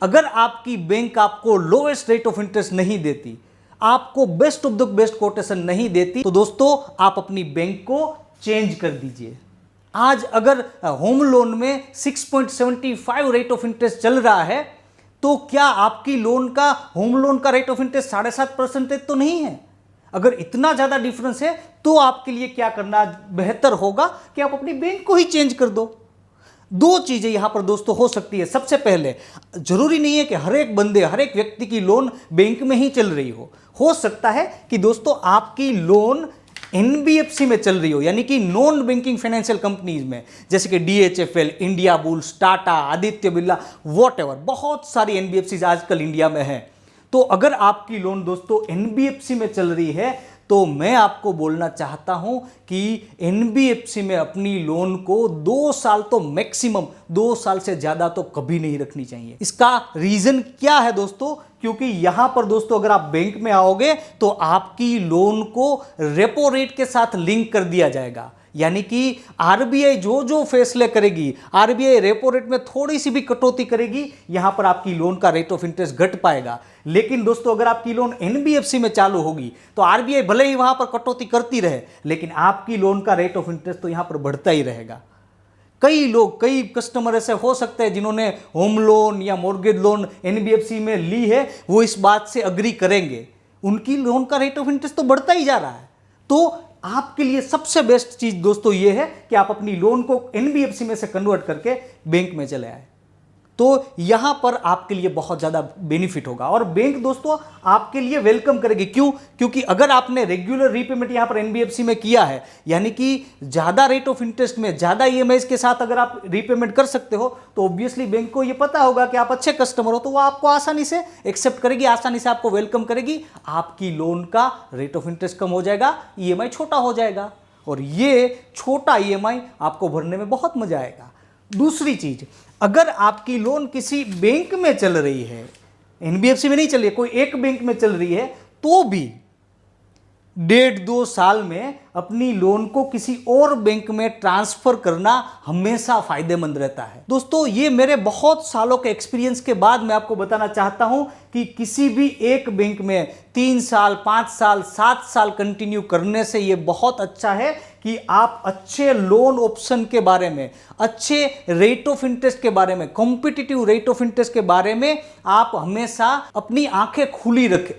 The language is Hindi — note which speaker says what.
Speaker 1: अगर आपकी बैंक आपको लोएस्ट रेट ऑफ इंटरेस्ट नहीं देती, आपको best of the best quotation नहीं देती, तो दोस्तों आप अपनी बैंक को चेंज कर दीजिए। आज अगर होम लोन में 6.75 रेट ऑफ इंटरेस्ट चल रहा है, तो क्या आपकी लोन का होम लोन का रेट ऑफ इंटरेस्ट 7.5% तो नहीं है? अगर इतना ज्यादा डिफरेंस है तो आपके लिए क्या करना बेहतर होगा कि आप अपनी बैंक को ही चेंज कर दो। दो चीजें यहां पर दोस्तों हो सकती है। सबसे पहले, जरूरी नहीं है कि हर एक बंदे, हर एक व्यक्ति की लोन बैंक में ही चल रही हो सकता है कि दोस्तों आपकी लोन एनबीएफसी में चल रही हो, यानी कि नॉन बैंकिंग फाइनेंशियल कंपनीज में, जैसे कि DHFL, India bulls, Tata, Aditya Birla, whatever, बहुत सारी एनबीएफसी आजकल इंडिया में है। तो अगर आपकी लोन दोस्तों एनबीएफसी में चल रही है, तो मैं आपको बोलना चाहता हूं कि एनबीएफसी में अपनी लोन को 2 साल तो मैक्सिमम, 2 साल से ज्यादा तो कभी नहीं रखनी चाहिए। इसका रीजन क्या है दोस्तों? क्योंकि यहां पर दोस्तों अगर आप बैंक में आओगे तो आपकी लोन को रेपो रेट के साथ लिंक कर दिया जाएगा, यानी कि आरबीआई जो जो फैसले करेगी, आरबीआई रेपो रेट में थोड़ी सी भी कटौती करेगी, यहां पर आपकी लोन का रेट ऑफ इंटरेस्ट घट पाएगा। लेकिन दोस्तों अगर आपकी लोन एनबीएफसी में चालू होगी तो आरबीआई भले ही वहां पर कटौती करती रहे, लेकिन आपकी लोन का रेट ऑफ इंटरेस्ट तो यहां पर बढ़ता ही रहेगा। कई लोग, कई कस्टमर ऐसे हो सकते हैं जिन्होंने होम लोन या मॉर्गेज लोन एनबीएफसी में ली है, वो इस बात से अग्री करेंगे, उनकी लोन का रेट ऑफ इंटरेस्ट तो बढ़ता ही जा रहा है। तो आपके लिए सबसे बेस्ट चीज दोस्तों ये है कि आप अपनी लोन को एनबीएफसी में से कन्वर्ट करके बैंक में चले आए, तो यहां पर आपके लिए बहुत ज्यादा बेनिफिट होगा। और बैंक दोस्तों आपके लिए वेलकम करेगी। क्यों? क्योंकि अगर आपने रेगुलर रीपेमेंट यहां पर एनबीएफसी में किया है, यानी कि ज्यादा रेट ऑफ इंटरेस्ट में, ज्यादा ईएमआईज के साथ अगर आप रीपेमेंट कर सकते हो, तो ऑब्वियसली बैंक को यह पता होगा कि आप अच्छे कस्टमर हो, तो वो आपको आसानी से एक्सेप्ट करेगी, आसानी से आपको वेलकम करेगी। आपकी लोन का रेट ऑफ इंटरेस्ट कम हो जाएगा, ईएमआई छोटा हो जाएगा, और ये छोटा ईएमआई आपको भरने में बहुत मजा आएगा। दूसरी चीज, अगर आपकी लोन किसी बैंक में चल रही है, एनबीएफसी में नहीं चल रही है, कोई एक बैंक में चल रही है, तो भी 1.5-2 साल में अपनी लोन को किसी और बैंक में ट्रांसफर करना हमेशा फायदेमंद रहता है। दोस्तों ये मेरे बहुत सालों के एक्सपीरियंस के बाद मैं आपको बताना चाहता हूं कि किसी भी एक बैंक में 3 साल, 5 साल, 7 साल कंटिन्यू करने से ये बहुत अच्छा है कि आप अच्छे लोन ऑप्शन के बारे में, अच्छे रेट ऑफ इंटरेस्ट के बारे में, कॉम्पिटिटिव रेट ऑफ इंटरेस्ट के बारे में आप हमेशा अपनी आंखें खुली रखें,